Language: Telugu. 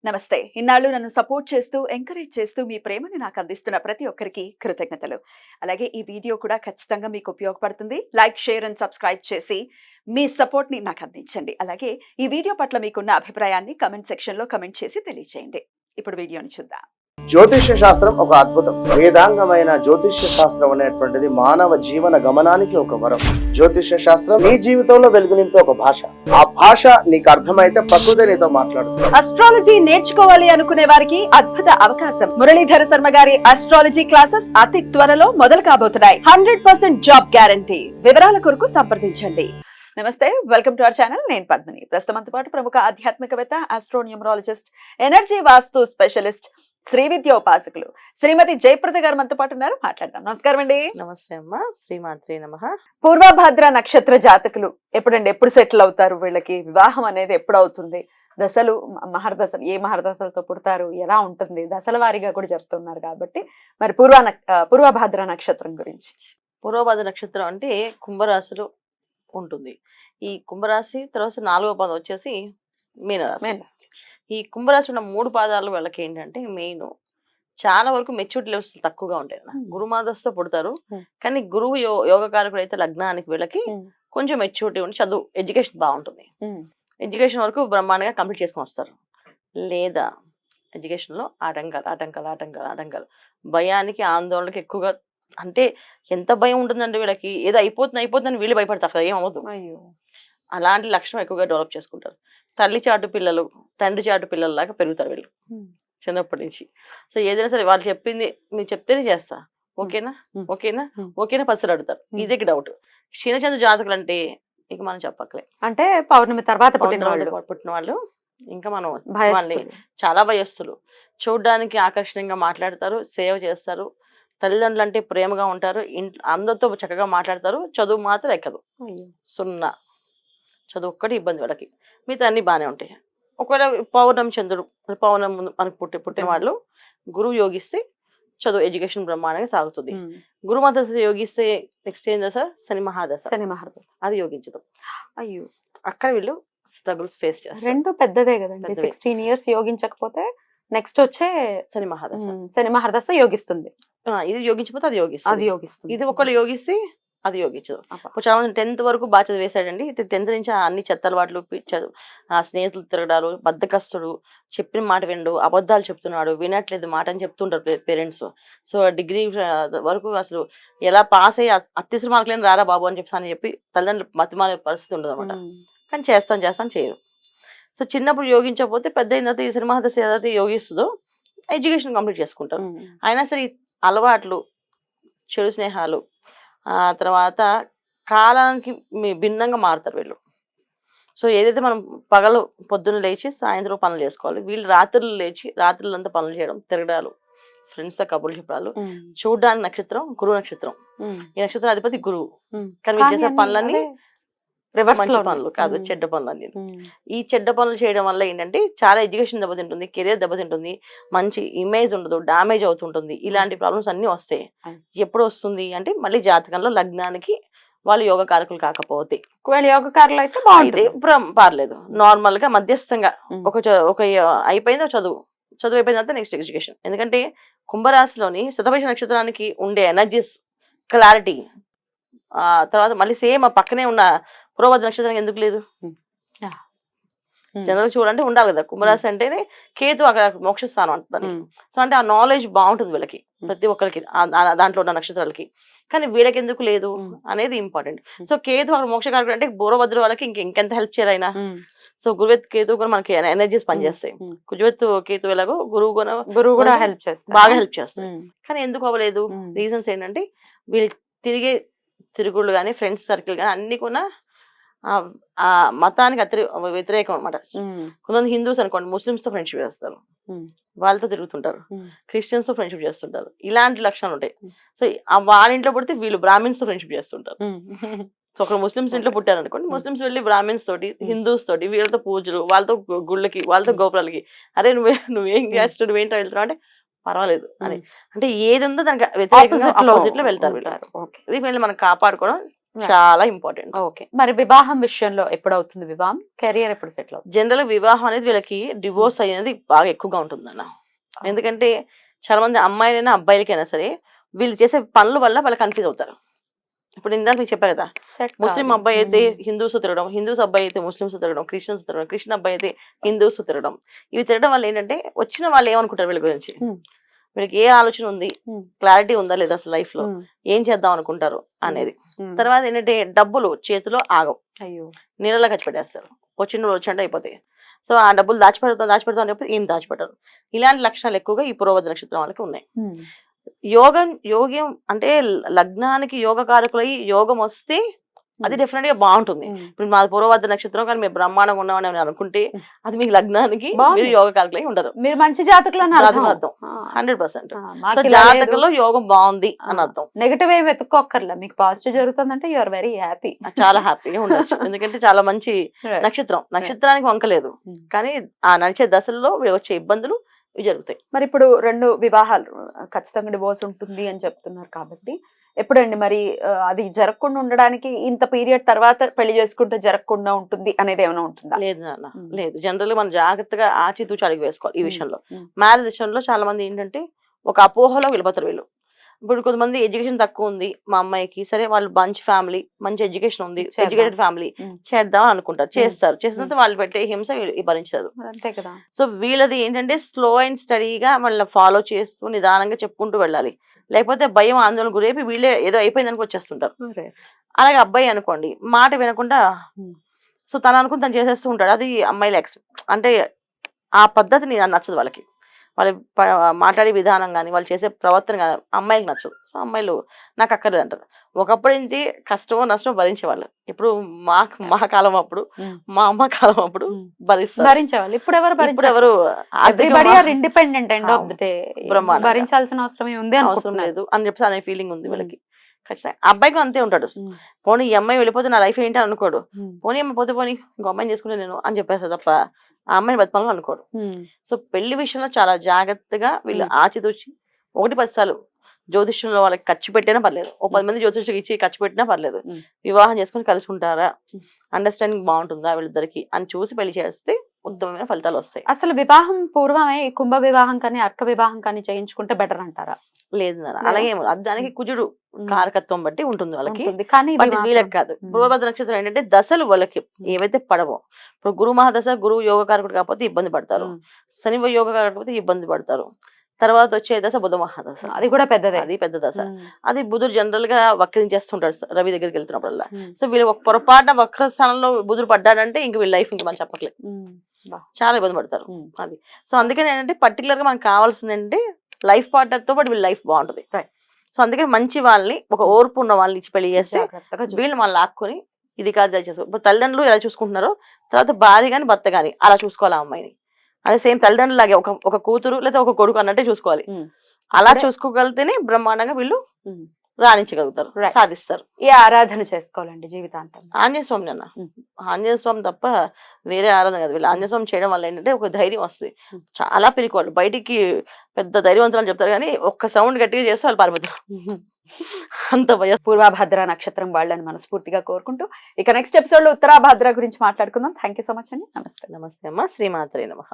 నమస్తే. ఇన్నాళ్ళు నన్ను సపోర్ట్ చేస్తూ, ఎంకరేజ్ చేస్తూ మీ ప్రేమని నాకు అందిస్తున్న ప్రతి ఒక్కరికి కృతజ్ఞతలు. అలాగే ఈ వీడియో కూడా ఖచ్చితంగా మీకు ఉపయోగపడుతుంది. లైక్, షేర్ అండ్ సబ్స్క్రైబ్ చేసి మీ సపోర్ట్‌ని నాకు అందించండి. అలాగే ఈ వీడియో పట్ల మీకున్న అభిప్రాయాన్ని కామెంట్ సెక్షన్‌లో కామెంట్ చేసి తెలియజేయండి. ఇప్పుడు వీడియోని చూద్దాం. జ్యోతిష్య శాస్త్రం ఒక అద్భుతం. వేదాంగమైన జ్యోతిష్య శాస్త్రం అనేటువంటిది మానవ జీవన గమనానికి ఒక వరం. జ్యోతిష్య శాస్త్రం నీ జీవితంలో వెలుగునింపే ఒక భాష. ఆ భాష నీకు అర్థమైతే ప్రకృతి నీతో మాట్లాడుతుంది. అస్ట్రాలజీ నేర్చుకోవాలి అనుకునే వారికి అద్భుత అవకాశం. మురళీధర శర్మ గారి అస్ట్రాలజీ క్లాసెస్ అతి త్వరలో మొదలు కాబోతున్నాయి. 100% జాబ్ గ్యారంటీ. వివరాల కొరకు సంప్రదించండి. నమస్తే, వెల్కమ్ టు అవర్ ఛానల్. నేను పద్మిని. ప్రస్తుతంతో పాటు ప్రముఖ ఆధ్యాత్మికవేత్త, ఆస్ట్రోన్యూమరాలజిస్ట్, ఎనర్జీ వాస్తు స్పెషలిస్ట్, శ్రీ విద్య ఉపాసకులు శ్రీమతి జయప్రద గారు మనతో పాటు ఉన్నారు. మాట్లాడదాం. నమస్కారం అండి. నమస్తే అమ్మా. శ్రీమాత్రే నమః. పూర్వభద్ర నక్షత్ర జాతకులు ఎప్పుడు సెటిల్ అవుతారు? వీళ్ళకి వివాహం అనేది ఎప్పుడు అవుతుంది? దశలు, మహర్దశలు, ఏ మహర్దశలతో పుడతారు, ఎలా ఉంటుంది, దశల వారీగా కూడా చెప్తున్నారు కాబట్టి మరి పూర్వభద్ర నక్షత్రం గురించి. పూర్వభద్ర నక్షత్రం అంటే కుంభరాశిలో ఉంటుంది. ఈ కుంభరాశి తర్వాత 4వ పాదం వచ్చేసి మీనరాశి. ఈ కుంభరాశి ఉన్న 3 పాదాలు వాళ్ళకి ఏంటంటే మెయిన్ చాలా వరకు మెచ్యూరిటీ లెవెల్స్ తక్కువగా ఉంటాయి. గురుమాదస్తో పుడతారు, కానీ గురువు యోగకారకుడు అయితే లగ్నానికి వీళ్ళకి కొంచెం మెచ్యూరిటీ ఉండి చదువు ఎడ్యుకేషన్ బాగుంటుంది. ఎడ్యుకేషన్ వరకు బ్రహ్మాండంగా కంప్లీట్ చేసుకొని వస్తారు. లేదా ఎడ్యుకేషన్లో ఆటంకాలు భయానికి, ఆందోళనకి ఎక్కువగా, అంటే ఎంత భయం ఉంటుందండి వీళ్ళకి, ఏదో అయిపోతుందని వీళ్ళు భయపడతారు కదా, ఏమవుతుంది. అలాంటి లక్షణం ఎక్కువగా డెవలప్ చేసుకుంటారు. తల్లి చాటు పిల్లలు, తండ్రి చాటు పిల్లల్లాగా పెరుగుతారు వీళ్ళు చిన్నప్పటి నుంచి. సో ఏదైనా సరే వాళ్ళు చెప్పింది మీరు చెప్తేనే చేస్తా, ఓకేనా 10 అడుగుతారు. ఇదే డౌట్. క్షీణచంద్ర జాతకులు అంటే ఇక మనం చెప్పక్కలే. అంటే పౌర్ణమి తర్వాత పుట్టిన వాళ్ళు ఇంకా మనం వాళ్ళని చాలా భయస్తులు. చూడడానికి ఆకర్షణీయంగా మాట్లాడతారు, సేవ చేస్తారు, తల్లిదండ్రులు అంటే ప్రేమగా ఉంటారు, ఇంట్లో అందరితో చక్కగా మాట్లాడతారు. చదువు మాత్రం ఎక్కదు, 0. చదువు ఒక్కటి ఇబ్బంది వాళ్ళకి, మిగతా అన్ని బాగానే ఉంటాయి. ఒకవేళ పౌర్ణమి ముందు మనకు పుట్టిన వాళ్ళు గురువు యోగిస్తే చదువు ఎడ్యుకేషన్ బ్రహ్మాండంగా సాగుతుంది. గురు మహాదశ యోగిస్తే నెక్స్ట్ ఏం దశ? శని మహాదశ. అది యోగించదు. అయ్యో, అక్కడ వీళ్ళు స్ట్రగుల్స్ ఫేస్ చేస్తారు. రెండు పెద్దదే కదండి. 16 years యోగించకపోతే నెక్స్ట్ వచ్చే శని మహాదశ యోగిస్తుంది. ఇది యోగించకపోతే అది యోగిస్తుంది. ఇది ఒకళ్ళు యోగిస్తే అది యోగించదు. చాలా మంది 10th వరకు బాగా చదివేశాడండి. 10th నుంచి అన్ని చెత్త అలవాట్లు, స్నేహితులు తిరగడాలు, బద్దకస్తుడు, చెప్పిన మాట వినడు, అబద్ధాలు చెప్తున్నాడు, వినట్లేదు మాట అని చెప్తుంటారు పేరెంట్స్. సో డిగ్రీ వరకు అసలు ఎలా పాస్ అయ్యి అత్యవసర మార్కులేని రారా బాబు అని చెప్పి తల్లిదండ్రులు మతిమాలే పరిస్థితి ఉండదు అనమాట. కానీ చేస్తాను చేయరు. సో చిన్నప్పుడు యోగించకపోతే పెద్ద అయిన తర్వాత ఈ సినిమాదశ ఏదైతే యోగిస్తుందో ఎడ్యుకేషన్ కంప్లీట్ చేసుకుంటారు. అయినా సరే అలవాట్లు, చెడు స్నేహాలు, తర్వాత కాలానికి భిన్నంగా మారుతారు వీళ్ళు. సో ఏదైతే మనం పగలు పొద్దున్న లేచి సాయంత్రం పనులు చేసుకోవాలి, వీళ్ళు రాత్రులు లేచి రాత్రులంతా పనులు చేయడం, తిరగడాలు, ఫ్రెండ్స్తో కబుర్లు చెప్పడాలు. చూడడానికి నక్షత్రం గురువు నక్షత్రం. ఈ నక్షత్రం అధిపతి గురువు, కానీ వీళ్ళు చేసే పనులన్నీ మంచి పనులు కాదు, చెడ్డ పనులు అన్ని. ఈ చెడ్డ పనులు చేయడం వల్ల ఏంటంటే చాలా ఎడ్యుకేషన్ దెబ్బతింటుంది, కెరీర్ దెబ్బతింటుంది, మంచి ఇమేజ్ ఉండదు, డామేజ్ అవుతుంటుంది. ఇలాంటి ప్రాబ్లమ్స్ అన్ని వస్తాయి. ఎప్పుడు వస్తుంది అంటే మళ్ళీ జాతకంలో లగ్నానికి వాళ్ళు యోగకారకులు కాకపోతే. ఒకవేళ యోగకారులు అయితే బాగుంది, పర్లేదు. నార్మల్ గా మధ్యస్థంగా ఒక అయిపోయిందో చదువు అయిపోయిన తర్వాత నెక్స్ట్ ఎడ్యుకేషన్. ఎందుకంటే కుంభరాశిలోని శతభిష నక్షత్రానికి ఉండే ఎనర్జీస్, క్లారిటీ, తర్వాత మళ్ళీ సేమ్ ఆ పక్కనే ఉన్న పూర్వభద్ర నక్షత్రం ఎందుకు లేదు? జనరల్ చూడాలంటే ఉండాలి కదా. కుంభరాశి అంటేనే కేతు అక్కడ మోక్షస్థానం అంటుంది. సో అంటే ఆ నాలెడ్జ్ బాగుంటుంది వీళ్ళకి, ప్రతి ఒక్కరికి దాంట్లో ఉన్న నక్షత్రాలకి. కానీ వీళ్ళకి ఎందుకు లేదు అనేది ఇంపార్టెంట్. సో కేతు అక్కడ మోక్షకారకుడు అంటే పూర్వభద్ర వాళ్ళకి ఇంకెంత హెల్ప్ చేయరైనా. సో గురువెత్ కేతు కూడా మనకి ఎనర్జీస్ పనిచేస్తాయి. కుజవెత్తు కేతు ఎలాగో గురువు కూడా బాగా హెల్ప్ చేస్తాయి. కానీ ఎందుకు అవ్వలేదు? రీజన్స్ ఏంటంటే వీళ్ళు తిరుగుళ్ళు కానీ, ఫ్రెండ్స్ సర్కిల్ కానీ అన్ని కూడా ఆ మతానికి వ్యతిరేకం అనమాట. కొంతమంది హిందూస్ అనుకోండి, ముస్లిమ్స్ తో ఫ్రెండ్షిప్ చేస్తారు, వాళ్ళతో తిరుగుతుంటారు, క్రిస్టియన్స్ తో ఫ్రెండ్షిప్ చేస్తుంటారు. ఇలాంటి లక్షణాలు ఉంటాయి. సో వాళ్ళ ఇంట్లో పుడితే వీళ్ళు బ్రాహ్మిన్స్ తో ఫ్రెండ్షిప్ చేస్తుంటారు. సో ఒక ముస్లిమ్స్ ఇంట్లో పుట్టారు అనుకోండి, ముస్లిమ్స్ వెళ్ళి బ్రాహ్మిన్స్ తోటి, హిందూస్ తోటి, వీళ్ళతో పూజలు, వాళ్ళతో గుళ్ళకి, వాళ్ళతో గోపురాలకి. అరే నువ్వేం చేస్తాడు, నువ్వేంటో వెళ్తున్నావు అంటే పర్వాలేదు అని. అంటే ఏది ఉందో దానికి వ్యతిరేకంగా ఆపోజిట్ లో వెళ్తారు వీళ్ళు. ఇది వీళ్ళు మనం కాపాడుకోవడం చాలా ఇంపార్టెంట్. ఓకే, మరి వివాహం విషయంలో ఎప్పుడు అవుతుంది వివాహం, కెరియర్ ఎప్పుడు సెటిల్ అవుతుంది? జనరల్ వివాహం అనేది వీళ్ళకి డివోర్స్ అయ్యేది బాగా ఎక్కువగా ఉంటుందన్న. ఎందుకంటే చాలా మంది అమ్మాయిలైనా అబ్బాయిలకైనా సరే వీళ్ళు చేసే పనుల వల్ల వాళ్ళు కన్ఫ్యూజ్ అవుతారు. ఇప్పుడు ఇందాక మీకు చెప్పా కదా, ముస్లిం అబ్బాయి అయితే హిందూస్ తిరగడం, హిందూస్ అబ్బాయి అయితే ముస్లిమ్స్ తిరగడం, క్రిస్టియన్స్ తిరగడం, క్రిస్టియన్ అబ్బాయి అయితే హిందూస్ తిరగడం. ఇవి తిరగడం వల్ల ఏంటంటే వచ్చిన వాళ్ళు ఏమనుకుంటారు వీళ్ళ గురించి, వీళ్ళకి ఏ ఆలోచన ఉంది, క్లారిటీ ఉందా లేదా అసలు లైఫ్ లో, ఏం చేద్దాం అనుకుంటారు అనేది. తర్వాత ఏంటంటే డబ్బులు చేతిలో ఆగవు, అయ్యో నీళ్ళలో ఖర్చు పెట్టేస్తారు, వచ్చిన వచ్చినట్టు అయిపోతాయి. సో ఆ డబ్బులు దాచిపెడతాం అని చెప్పి ఏం దాచిపెట్టారు. ఇలాంటి లక్షణాలు ఎక్కువగా ఈ పూర్వభద్ర నక్షత్రం వాళ్ళకి ఉన్నాయి. యోగం అంటే లగ్నానికి యోగ కారకులై యోగం వస్తే అది డెఫినెట్ గా బాగుంటుంది. ఇప్పుడు మా పూర్వభద్ర నక్షత్రం కానీ మీరు బ్రహ్మాండంగా ఉన్నామని అనుకుంటే అది మీకు లగ్నానికి మీరు యోగ కారకులై ఉండరు, మీరు మంచి జాతకులు అర్థం 100%. సో జాతకంలో యోగం బాగుంది అని అర్థం. నెగటివ్ ఏం వెతుక్కోక్కర్లే, మీకు పాజిటివ్ జరుగుతుందంటే యు ఆర్ వెరీ హ్యాపీ, చాలా హ్యాపీగా ఉండొచ్చు. ఎందుకంటే చాలా మంచి నక్షత్రానికి వంకలేదు, కానీ ఆ నడిచే దశల్లో వచ్చే ఇబ్బందులు ఇవి జరుగుతాయి. మరి ఇప్పుడు 2 వివాహాలు ఖచ్చితంగా డివోర్స్ ఉంటుంది అని చెప్తున్నారు కాబట్టి ఎప్పుడండి మరి అది జరగకుండా ఉండడానికి ఇంత పీరియడ్ తర్వాత పెళ్లి చేసుకుంటే జరగకుండా ఉంటుంది అనేది ఏమైనా ఉంటుందా? లేదు నాన్న, లేదు. జనరల్ మనం జాగ్రత్తగా ఆచితూచి అడిగి వేసుకోవాలి ఈ విషయంలో. మ్యారేజ్ విషయంలో చాలా మంది ఏంటంటే ఒక అపోహలో వెళ్ళిపోతారు వీళ్ళు. ఇప్పుడు కొంతమంది ఎడ్యుకేషన్ తక్కువ ఉంది మా అమ్మాయికి, సరే వాళ్ళు మంచి ఫ్యామిలీ, మంచి ఎడ్యుకేషన్ ఉంది, ఎడ్యుకేటెడ్ ఫ్యామిలీ, చేద్దాం అనుకుంటారు, చేస్తారు. చేసిన వాళ్ళు పెట్టే హింస భరించారు. అంతే కదా. సో వీళ్ళది ఏంటంటే స్లో అండ్ స్టడీగా వాళ్ళని ఫాలో చేస్తూ నిదానంగా చెప్పుకుంటూ వెళ్ళాలి. లేకపోతే భయం ఆందోళన గురేపి వీళ్ళే ఏదో అయిపోయిందని వచ్చేస్తుంటారు. అలాగే అబ్బాయి అనుకోండి మాట వినకుండా, సో తను అనుకుని తను చేసేస్తూ ఉంటాడు. అది అమ్మాయిలు అంటే ఆ పద్ధతిని నచ్చదు వాళ్ళకి. వాళ్ళు మాట్లాడే విధానం కానీ వాళ్ళు చేసే ప్రవర్తన కానీ అమ్మాయిలకు నచ్చదు. సో అమ్మాయిలు నాకు అక్కర్లేదు అంటారు. ఒకప్పుడు ఏంటి కష్టమో నష్టమో భరించేవాళ్ళు. ఇప్పుడు మా కాలం అప్పుడు, మా అమ్మ కాలం అప్పుడు భరించేవాళ్ళు. ఇప్పుడు ఎవరు independent end of the day, భరించాల్సిన అవసరం ఉంది, అవసరం లేదు అని చెప్పి అనే ఫీలింగ్ ఉంది వీళ్ళకి. ఖచ్చితంగా అబ్బాయికి అంతే ఉంటాడు. పోనీ ఈ అమ్మాయి వెళ్ళిపోతే నా లైఫ్ ఏంటి అని అనుకోడు. పోనీ అమ్మ పోతే పోనీ ఇంకో అమ్మాయిని చేసుకుంటే నేను అని చెప్పేస్తా తప్ప ఆ అమ్మాయిని బతకాలని అనుకోడు. సో పెళ్లి విషయంలో చాలా జాగ్రత్తగా వీళ్ళు ఆచితూచి 1-10 సార్లు జ్యోతిష్యంలో వాళ్ళకి ఖర్చు పెట్టినా పర్లేదు, 10 మంది జ్యోతిష్యం ఇచ్చి ఖర్చు పెట్టినా పర్లేదు, వివాహం చేసుకుని కలిసి ఉంటారా, అండర్స్టాండింగ్ బాగుంటుందా వీళ్ళిద్దరికి అని చూసి పెళ్లి చేస్తే ఉత్తమమైన ఫలితాలు వస్తాయి. అసలు వివాహం పూర్వమే కుంభ వివాహం కానీ అర్క వివాహం కానీ చేయించుకుంటే బెటర్ అంటారా? లేదు అలాగే దానికి కుజుడు కారకత్వం బట్టి ఉంటుంది వాళ్ళకి, కానీ వీళ్ళకి కాదు. పూర్వభద్ర నక్షత్రం ఏంటంటే దశలు వాళ్ళకి ఏవైతే పడవో, ఇప్పుడు గురు మహాదశ గురువు యోగకారకుడు కాకపోతే ఇబ్బంది పడతారు, శని యోగకారకపోతే ఇబ్బంది పడతారు. తర్వాత వచ్చే దశ బుధ మహాదశ, అది కూడా పెద్దదే, అది పెద్ద దశ. అది బుధుడు జనరల్ గా వక్రించేస్తుంటాడు రవి దగ్గరికి వెళ్తున్నప్పుడల్లా. సో వీళ్ళు ఒక పొరపాటున వక్ర స్థానంలో బుధుడు పడ్డాడంటే ఇంక వీళ్ళ లైఫ్ ఇంకా మనం చెప్పట్లేదు, చాలా ఇబ్బంది పడతారు. అది సో అందుకని ఏంటంటే పర్టికులర్ గా మనకు కావాల్సింది ఏంటంటే లైఫ్ పార్ట్నర్ తో పాటు వీళ్ళ లైఫ్ బాగుంటుంది. సో అందుకని మంచి వాళ్ళని, ఒక ఓర్పు ఉన్న వాళ్ళని ఇచ్చి పెళ్లి చేస్తే వీళ్ళు మళ్ళీ లాక్కుని ఇది కాదు చేసుకో. ఇప్పుడు తల్లిదండ్రులు ఎలా చూసుకుంటున్నారో తర్వాత భార్య గాని భర్త గాని అలా చూసుకోవాలి ఆ అమ్మాయిని. అదే సేమ్ తల్లిదండ్రులు లాగే ఒక కూతురు లేదా ఒక కొడుకు అన్నట్టే చూసుకోవాలి. అలా చూసుకోగలితేనే బ్రహ్మాండంగా వీళ్ళు రాణించగలుగుతారు, సాధిస్తారు. ఏ ఆరాధన చేసుకోవాలండి జీవితాంతం? ఆంజనేయ స్వామి అన్న, ఆంజనేయ స్వామి తప్ప వేరే ఆరాధన కాదు. వీళ్ళు ఆంజనేయ స్వామి చేయడం వల్ల ఏంటంటే ఒక ధైర్యం వస్తుంది. చాలా పిరికోళ్ళు బయటికి పెద్ద ధైర్యవంతులు చెప్తారు కానీ ఒక్క సౌండ్ గట్టిగా చేస్తే వాళ్ళు పారిపోతారు. అంత భయం. పూర్వభద్ర నక్షత్రం వాళ్ళని మనస్ఫూర్తిగా కోరుకుంటూ ఇక నెక్స్ట్ ఎపిసోడ్ లో ఉత్తరాభద్ర గురించి మాట్లాడుకుందాం. థ్యాంక్ యూ సో మచ్ అండి. నమస్తే. నమస్తే అమ్మ. శ్రీమాత్రే నమః.